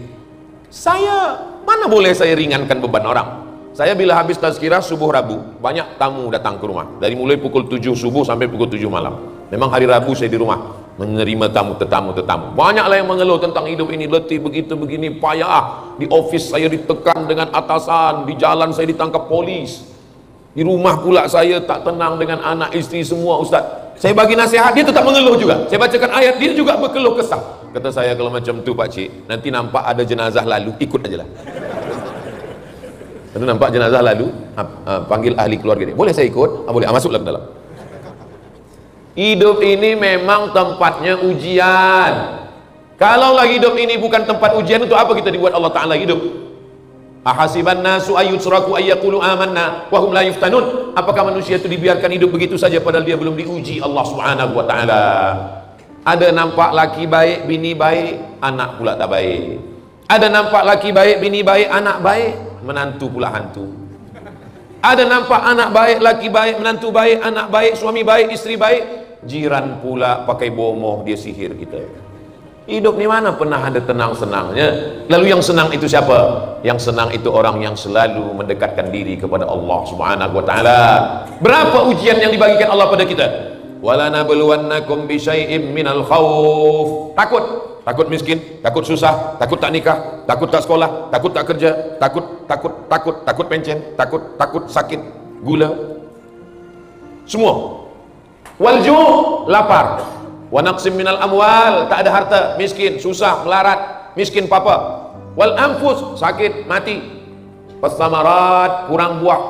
mana boleh saya ringankan beban orang? Saya bila habis tazkirah subuh Rabu, banyak tamu datang ke rumah. Dari mulai pukul 7 subuh sampai pukul 7 malam. Memang hari Rabu saya di rumah menerima tamu-tetamu. Banyaklah yang mengeluh tentang hidup ini, letih begitu begini, payah. Di office saya ditekan dengan atasan, di jalan saya ditangkap polis. Di rumah pula saya tak tenang dengan anak istri semua Ustaz. Saya bagi nasihat, dia tetap mengeluh juga. Saya bacakan ayat, dia juga berkeluh kesah. Kata saya, kalau macam tu Pak Cik, nanti nampak ada jenazah lalu, ikut aja lah. Kalau nampak jenazah lalu, panggil ahli keluarga dia. Boleh saya ikut? Boleh, masuklah ke dalam. Hidup ini memang tempatnya ujian. Kalau lagi hidup ini bukan tempat ujian, untuk apa kita dibuat Allah Ta'ala hidup? Ahasiban nasu ayyutsraku ayyaqulu amanna wa hum la yuftanun. Apakah manusia itu dibiarkan hidup begitu saja padahal dia belum diuji Allah Subhanahu wa taala? Ada nampak laki baik, bini baik, anak pula tak baik. Ada nampak laki baik, bini baik, anak baik, menantu pula hantu. Ada nampak anak baik, laki baik, menantu baik, anak baik, suami baik, istri baik, jiran pula pakai bomoh, dia sihir kita. Hidup ni mana pernah ada tenang-senangnya? Lalu yang senang itu siapa? Yang senang itu orang yang selalu mendekatkan diri kepada Allah Subhanahu wa taala. Berapa ujian yang dibagikan Allah pada kita? Wala nabluwannakum bisyai'im minal khauf. Takut miskin, takut susah, takut tak nikah, takut tak sekolah, takut tak kerja, takut pencen, takut sakit, gula. Semua. Walju', lapar. Wa naqsim minal amwal, tak ada harta, miskin, susah, melarat, miskin papa. Wal anfus, sakit, mati. Wasamarat, kurang buah,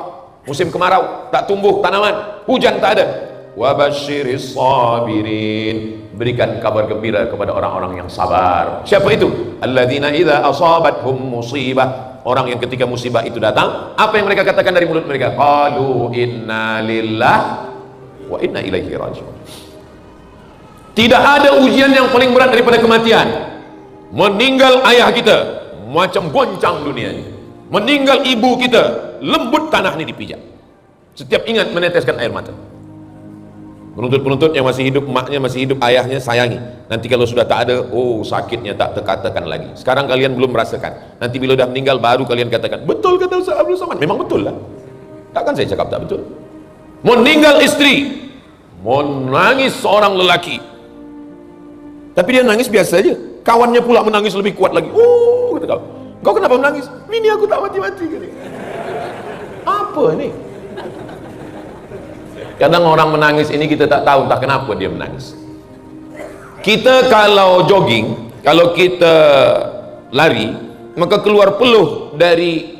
musim kemarau, tak tumbuh tanaman, hujan tak ada. Wa basyiris sabirin, berikan kabar gembira kepada orang-orang yang sabar. Siapa itu? Alladzina idza asabathum musibah, orang yang ketika musibah itu datang, apa yang mereka katakan dari mulut mereka? Qalu inna lillahi wa inna ilaihi raji'un. Tidak ada ujian yang paling berat daripada kematian. Meninggal ayah kita, macam goncang dunia ini. Meninggal ibu kita, lembut tanah ini dipijak. Setiap ingat meneteskan air mata. Penuntut-penuntut yang masih hidup, emaknya masih hidup, ayahnya sayangi. Nanti kalau sudah tak ada, oh sakitnya tak terkatakan lagi. Sekarang kalian belum merasakan. Nanti bila sudah meninggal baru kalian katakan, betul kata Ustaz Abdul Somad. Memang betul lah. Takkan saya cakap tak betul. Meninggal istri, menangis seorang lelaki. Tapi dia nangis biasa aja. Kawannya pula menangis lebih kuat lagi. Oh, kata kau kenapa menangis? Ini aku tak mati-mati. Apa ni? Kadang orang menangis ini kita tak tahu entah kenapa dia menangis. Kita kalau jogging, kalau kita lari, maka keluar peluh dari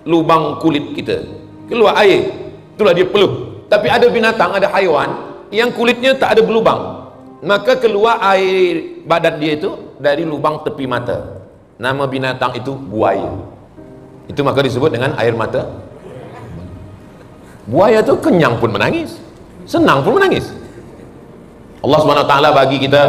lubang kulit kita. Keluar air. Itulah dia peluh. Tapi ada binatang, ada haiwan yang kulitnya tak ada berlubang. Maka keluar air badan dia itu dari lubang tepi mata. Nama binatang itu buaya. Itu maka disebut dengan air mata. Buaya itu kenyang pun menangis, senang pun menangis. Allah SWT bagi kita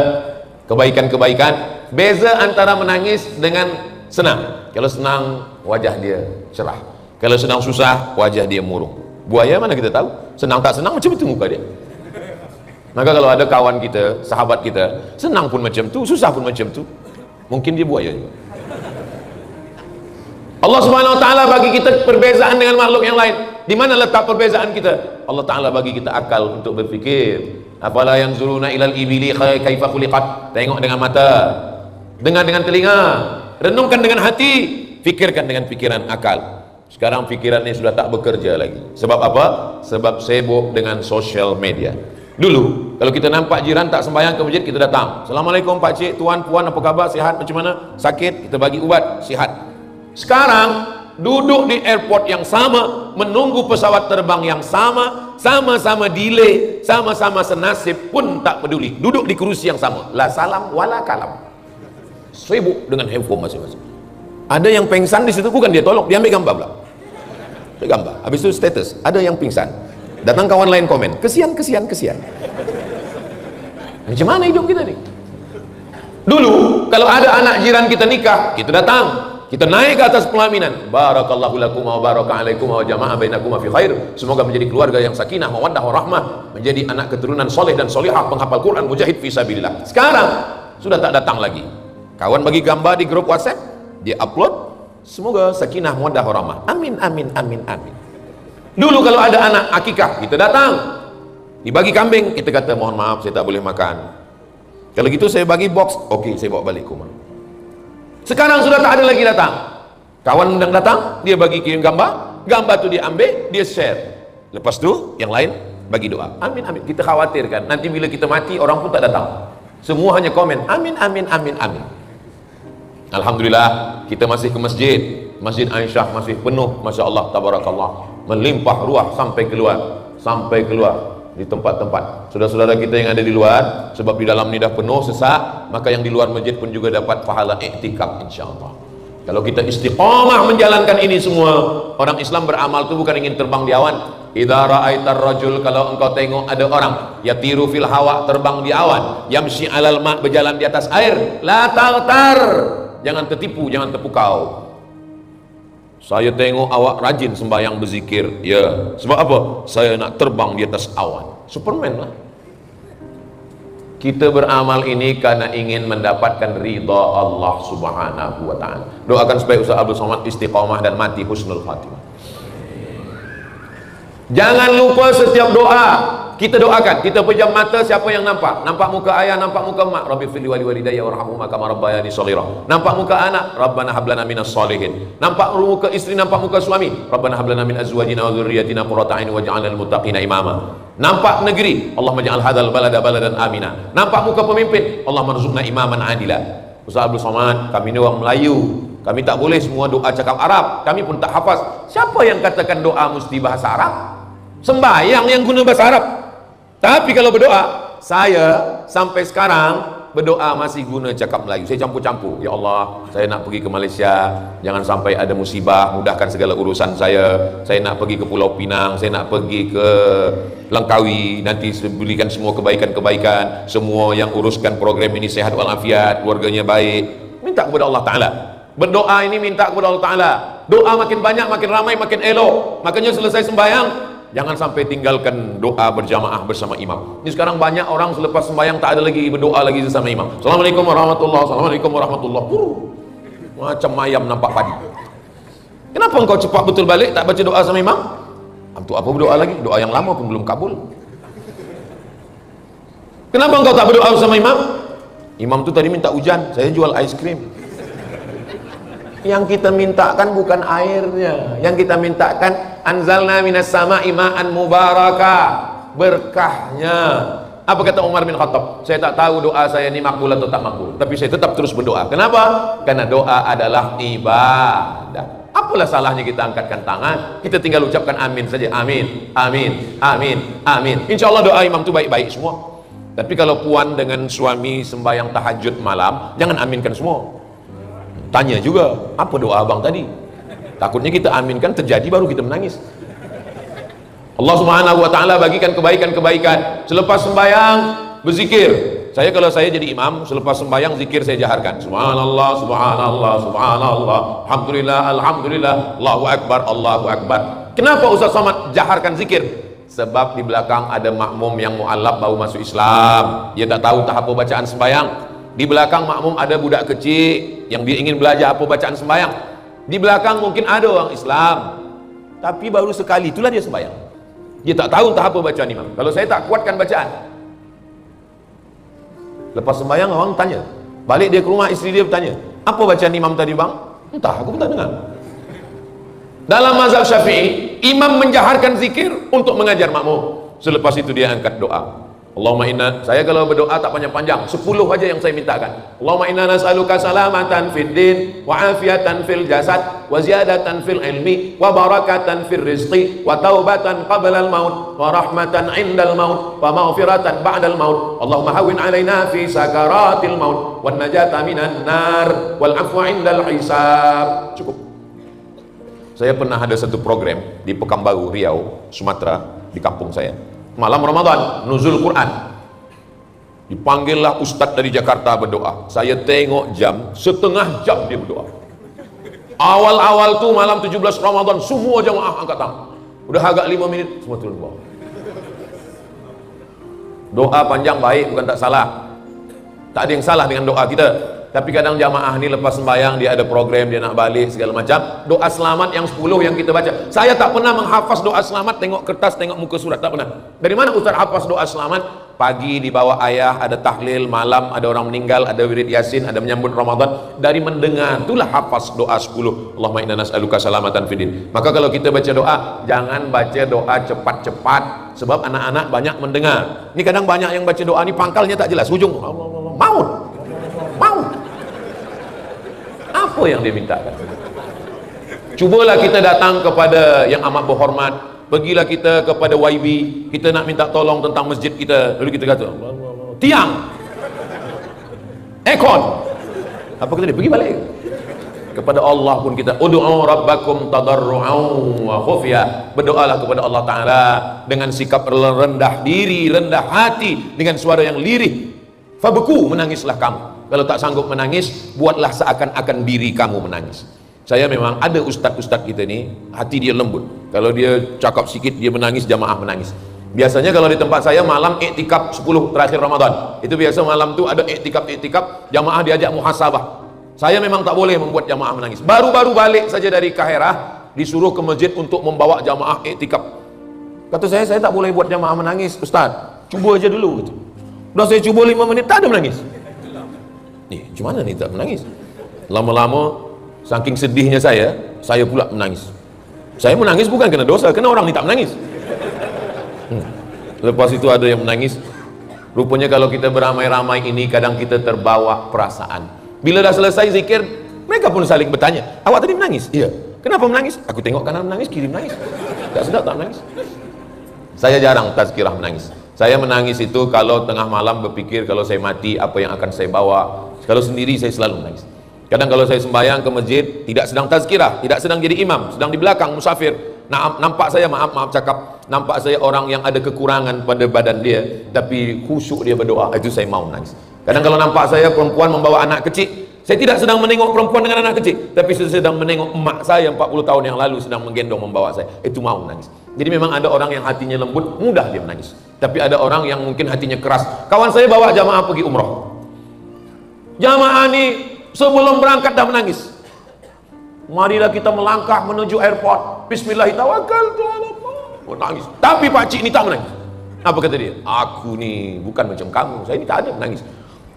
kebaikan-kebaikan. Beza antara menangis dengan Senang. Kalau senang, wajah dia cerah. Kalau sedang susah, wajah dia murung. Buaya mana kita tahu? Senang tak senang macam itu muka dia. Maka kalau ada kawan kita, sahabat kita, senang pun macam tu, susah pun macam tu, mungkin dia buaya juga. Allah Subhanahu wa taala bagi kita perbezaan dengan makhluk yang lain. Di mana letak perbezaan kita? Allah taala bagi kita akal untuk berfikir. Afala yanzuruna ilal ibili kaifa khuliqat. Tengok dengan mata, dengar dengan telinga, renungkan dengan hati, fikirkan dengan pikiran akal. Sekarang pikiran ini sudah tak bekerja lagi. Sebab apa? Sebab sibuk dengan social media. Dulu kalau kita nampak jiran tak sembahyang ke masjid, kita datang, Assalamualaikum Pak Cik, Tuan, Puan, apa khabar, sihat, macam mana, sakit, kita bagi ubat, sihat. Sekarang duduk di airport yang sama, menunggu pesawat terbang yang sama, sama-sama delay, sama-sama senasib pun tak peduli, duduk di kerusi yang sama, la salam wala kalam, sibuk dengan handphone masing-masing. Ada yang pingsan di situ, bukan dia tolong, dia ambil gambar pula, ambil gambar, habis itu status, ada yang pingsan, datang kawan lain komen, kesian. Macam mana hidup kita nih? Dulu kalau ada anak jiran kita nikah, kita datang, kita naik ke atas pelaminan, barakallahu lakum wa baraka alaikum wa jama'a bainakum fi khair, semoga menjadi keluarga yang sakinah, mawaddah warahmah, menjadi anak keturunan soleh dan solihah, penghafal Quran, mujahid fi sabilillah. Sekarang sudah tak datang lagi. Kawan bagi gambar di grup WhatsApp, dia upload, semoga sakinah, mawaddah warahmah, amin amin amin amin. Dulu kalau ada anak akikah, kita datang, dibagi kambing, kita kata mohon maaf saya tak boleh makan. Kalau gitu saya bagi box, oke, saya bawa balik rumah. Sekarang sudah tak ada lagi datang. Kawan undang datang, dia bagi kirim gambar, gambar tu dia ambil, dia share. Lepas tu yang lain bagi doa. Amin amin. Kita khawatirkan nanti bila kita mati orang pun tak datang. Semua hanya komen amin amin amin amin. Alhamdulillah kita masih ke masjid. Masjid Aisyah masih penuh, Masya Allah, tabarakallah, melimpah ruah sampai keluar di tempat-tempat. Saudara-saudara kita yang ada di luar, sebab di dalam ni dah penuh sesak, maka yang di luar masjid pun juga dapat pahala iktikaf insyaAllah. Kalau kita istiqamah menjalankan ini semua, orang Islam beramal tu bukan ingin terbang di awan. Idza ra'aitar rajul, kalau engkau tengok ada orang yatiru fil hawa, terbang di awan, yamshi alal ma, berjalan di atas air, la taghtar, jangan tertipu, jangan terpukau. Saya tengok awak rajin sembahyang berzikir, ya, sebab apa? Saya nak terbang di atas awan. Superman lah. Kita beramal ini karena ingin mendapatkan ridha Allah Subhanahu wa ta'ala. Doakan supaya Ustaz Abdul Somad istiqamah dan mati husnul khatimah. Jangan lupa setiap doa kita doakan, kita pejam mata, siapa yang nampak muka ayah, nampak muka mak, Rabbi firli wali walidayya warhamhuma kama rabbayani shaghira, nampak muka anak, Rabbana hab lana minas shalihin, nampak muka istri, nampak muka suami, Rabbana hab lana min azwajina wa dzurriyyatina qurrata a'yun waj'alna lil muttaqina imama, nampak negeri, Allahumma ja'al hadzal balada baladan amina, nampak muka pemimpin, Allahumma rzuqna imaman adila. Ustaz Abdul Somad, kami ni orang Melayu, kami tak boleh semua doa cakap Arab, kami pun tak hafaz. Siapa yang katakan doa mesti bahasa Arab? Sembahyang yang guna bahasa Arab. Tapi kalau berdoa, saya sampai sekarang berdoa masih guna cakap Melayu. Saya campur-campur. Ya Allah, saya nak pergi ke Malaysia, jangan sampai ada musibah, mudahkan segala urusan saya. Saya nak pergi ke Pulau Pinang, saya nak pergi ke Langkawi, nanti berikan semua kebaikan-kebaikan. Semua yang uruskan program ini sehat walafiat, keluarganya baik. Minta kepada Allah Ta'ala. Berdoa ini minta kepada Allah Ta'ala. Doa makin banyak, makin ramai, makin elok. Makanya selesai sembahyang, jangan sampai tinggalkan doa berjamaah bersama imam. Ini sekarang banyak orang selepas sembahyang tak ada lagi berdoa lagi bersama imam. Assalamualaikum warahmatullahi wabarakatuh. Assalamualaikum warahmatullahi wabarakatuh. Macam ayam nampak padi. Kenapa engkau cepat betul balik tak baca doa sama imam? Untuk apa berdoa lagi? Doa yang lama pun belum kabul. Kenapa engkau tak berdoa sama imam? Imam tu tadi minta hujan, saya jual ais krim. Yang kita mintakan bukan airnya, yang kita mintakan anzalna minas sama'i ma'an mubaraka, berkahnya. Apa kata Umar bin Khattab? Saya tak tahu doa saya ini makbul atau tak makbul, tapi saya tetap terus berdoa. Kenapa? Karena doa adalah ibadah. Apalah salahnya kita angkatkan tangan, kita tinggal ucapkan amin saja. Amin, amin, amin, amin. Insya Allah doa imam itu baik-baik semua. Tapi kalau puan dengan suami sembahyang tahajud malam, jangan aminkan semua. Tanya juga, apa doa abang tadi? Takutnya kita aminkan terjadi baru kita menangis. Allah Subhanahu wa ta'ala bagikan kebaikan-kebaikan. Selepas sembahyang berzikir, Saya kalau saya jadi imam, selepas sembahyang zikir saya jaharkan. Subhanallah, subhanallah, subhanallah, alhamdulillah, alhamdulillah, Allahu akbar, Allahu akbar. Kenapa Ustaz Somad jaharkan zikir? Sebab di belakang ada makmum yang mu'alaf baru masuk Islam. Dia tak tahu tahap bacaan sembahyang. Di belakang makmum ada budak kecil yang dia ingin belajar apa bacaan sembahyang. Di belakang mungkin ada orang Islam, tapi baru sekali itulah dia sembahyang. Dia tak tahu tahap bacaan imam. Kalau saya tak kuatkan bacaan, lepas sembahyang orang tanya, balik dia ke rumah, isteri dia bertanya, apa bacaan imam tadi bang? Entah, aku pun tak dengar. Dalam mazhab Syafi'i, imam menjaharkan zikir untuk mengajar makmum. Selepas itu dia angkat doa. Allahumma inna, saya kalau berdoa tak panjang-panjang, 10 aja yang saya mintakan. Allahumma inna nas'aluka salamatan fid din, wa afiatan fil jasad, wa ziyadatan fil ilmi, wa barakatan fil rizqi, wa taubatan qabla al maut, wa rahmatan indal maut, wa maghfiratan ba'dal maut. Allahumma hawwin alaina fi sakaratil maut, wan najata minan nar, wal afwa indal hisab. Cukup. Saya pernah ada satu program di Pekanbaru, Riau, Sumatera, di kampung saya. Malam Ramadan, nuzul Quran. Dipanggillah ustadz dari Jakarta berdoa. Saya tengok jam, setengah jam dia berdoa. Awal-awal tuh malam 17 Ramadan, semua jamaah angkat tangan. Udah agak 5 menit, semua turun bawah. Doa panjang baik, bukan tak salah. Tak ada yang salah dengan doa kita. Tapi kadang jamaah ni lepas sembahyang dia ada program, dia nak balik segala macam. Doa selamat yang 10 yang kita baca. Saya tak pernah menghafaz doa selamat, tengok kertas, tengok muka surat, tak pernah. Dari mana Ustaz hafaz doa selamat? Pagi di bawah ayah ada tahlil, malam ada orang meninggal, ada wirid yasin, ada menyambut Ramadan. Dari mendengar itulah hafaz doa 10. Allahumma inna nas'aluka salamatan fid din. Maka kalau kita baca doa, jangan baca doa cepat-cepat, sebab anak-anak banyak mendengar. Ini kadang banyak yang baca doa ni pangkalnya tak jelas, ujung maut. Apa yang dia mintakan? Cubalah kita datang kepada yang amat berhormat, pergilah kita kepada YB, kita nak minta tolong tentang masjid kita, lalu kita kata tiang, aircon, apa kata dia? Pergi balik kepada Allah pun kita ud'u rabbakum tadarru'an wa khufya, berdoalah kepada Allah Ta'ala dengan sikap rendah diri, rendah hati, dengan suara yang lirih. Fabeku, menangislah kamu. Kalau tak sanggup menangis, buatlah seakan-akan diri kamu menangis. Saya memang ada ustadz-ustadz kita ni, hati dia lembut. Kalau dia cakap sikit, dia menangis, jamaah menangis. Biasanya kalau di tempat saya malam iktikaf 10 terakhir Ramadan, itu biasa malam tu ada iktikaf, jamaah diajak muhasabah. Saya memang tak boleh membuat jamaah menangis. Baru-baru balik saja dari Kaherah, disuruh ke masjid untuk membawa jamaah iktikaf. Kata saya tak boleh buat jamaah menangis, Ustaz. Cuba aja dulu. Gitu. Udah saya cuba 5 menit, tak ada menangis. Gimana nih tak menangis? Lama-lama saking sedihnya saya pula menangis. Saya menangis bukan kena dosa, kena orang ni tak menangis. Lepas itu ada yang menangis. Rupanya kalau kita beramai-ramai ini kadang kita terbawa perasaan. Bila dah selesai zikir, mereka pun saling bertanya, awak tadi menangis? Iya. Kenapa menangis? Aku tengok kanan menangis, kiri menangis. Tak sedap tak menangis. Saya jarang tazkirah menangis. Saya menangis itu kalau tengah malam berpikir kalau saya mati apa yang akan saya bawa. Kalau sendiri saya selalu menangis. Kadang kalau saya sembahyang ke masjid, tidak sedang tazkirah, tidak sedang jadi imam, sedang di belakang musafir, nampak saya, maaf cakap, nampak saya orang yang ada kekurangan pada badan dia, tapi khusyuk dia berdoa, itu saya mau menangis. Kadang kalau nampak saya perempuan membawa anak kecil, saya tidak sedang menengok perempuan dengan anak kecil, tapi saya sedang menengok emak saya 40 tahun yang lalu sedang menggendong membawa saya, itu mau menangis. Jadi memang ada orang yang hatinya lembut, mudah dia menangis. Tapi ada orang yang mungkin hatinya keras. Kawan saya bawa jamaah pergi umrah. Jamaah ni sebelum berangkat dah menangis. Marilah kita melangkah menuju airport. Bismillahirrahmanirrahim. Menangis. Tapi Pak Cik ni tak menangis. Apa kata dia? Aku ni bukan macam kamu. Saya ni tak ada menangis.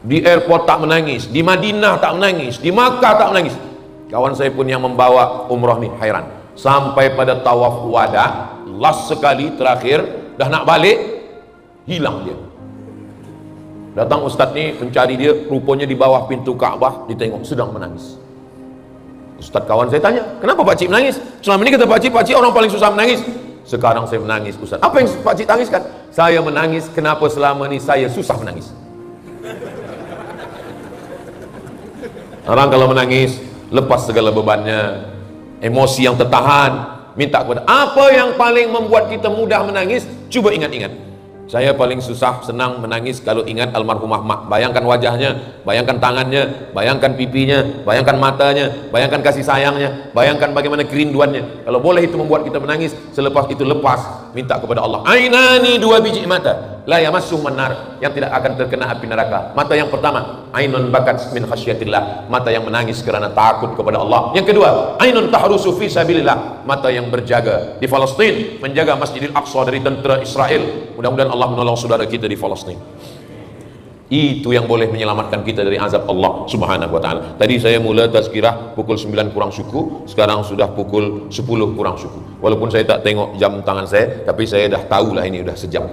Di airport tak menangis, di Madinah tak menangis, di Makkah tak menangis. Kawan saya pun yang membawa umrah ni hairan. Sampai pada tawaf wada, last sekali terakhir, dah nak balik, hilang dia. Datang ustaz ni mencari dia, rupanya di bawah pintu Kaabah, ditengok sedang menangis. Ustaz kawan saya tanya, kenapa Pak Cik menangis? Selama ini kata Pak Cik orang paling susah menangis. Sekarang saya menangis, Ustaz. Apa yang Pak Cik tangiskan? Saya menangis, kenapa selama ini saya susah menangis? Orang kalau menangis, lepas segala bebannya, emosi yang tertahan, minta kepada apa yang paling membuat kita mudah menangis. Coba ingat-ingat, Saya paling susah, senang, menangis kalau ingat almarhumah mak. Bayangkan wajahnya, bayangkan tangannya, bayangkan pipinya, bayangkan matanya, bayangkan kasih sayangnya, bayangkan bagaimana kerinduannya. Kalau boleh itu membuat kita menangis, selepas itu lepas, minta kepada Allah. Ainani, dua biji mata, la yamassuh manar, yang tidak akan terkena api neraka. Mata yang pertama, ainun bakat min khasyatillah, mata yang menangis kerana takut kepada Allah. Yang kedua, ainun tahrusu fi sabilillah, mata yang berjaga di Palestin, menjaga Masjidil Aqsa dari tentera Israel. Mudah-mudahan Allah menolong saudara kita di Palestin. Itu yang boleh menyelamatkan kita dari azab Allah Subhanahu wa taala. Tadi saya mula tazkirah pukul 9 kurang suku, sekarang sudah pukul 10 kurang suku. Walaupun saya tak tengok jam tangan saya, tapi saya dah tahulah ini sudah sejam.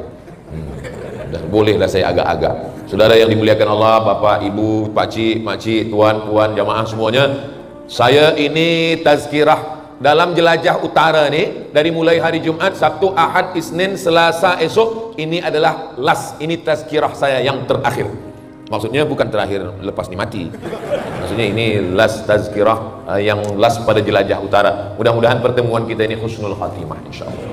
Dah bolehlah saya agak-agak. Saudara yang dimuliakan Allah, Bapak, Ibu, pakcik, makcik, tuan, puan, jamaah semuanya, saya ini tazkirah dalam jelajah utara ni, dari mulai hari Jumat, Sabtu, Ahad, Isnin, Selasa esok, ini adalah last, ini tazkirah saya yang terakhir. Maksudnya bukan terakhir lepas ni mati, maksudnya ini last tazkirah yang last pada jelajah utara. Mudah-mudahan pertemuan kita ini husnul khatimah insyaallah.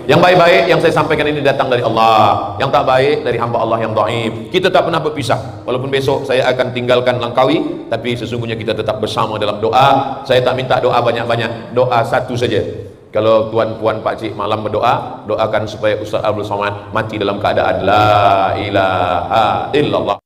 Yang baik-baik yang saya sampaikan ini datang dari Allah, yang tak baik dari hamba Allah yang dhaif. Kita tak pernah berpisah. Walaupun besok saya akan tinggalkan Langkawi, tapi sesungguhnya kita tetap bersama dalam doa. Saya tak minta doa banyak-banyak, doa satu saja. Kalau tuan puan pak cik malam berdoa, doakan supaya Ustaz Abdul Somad mati dalam keadaan la ilaha illallah.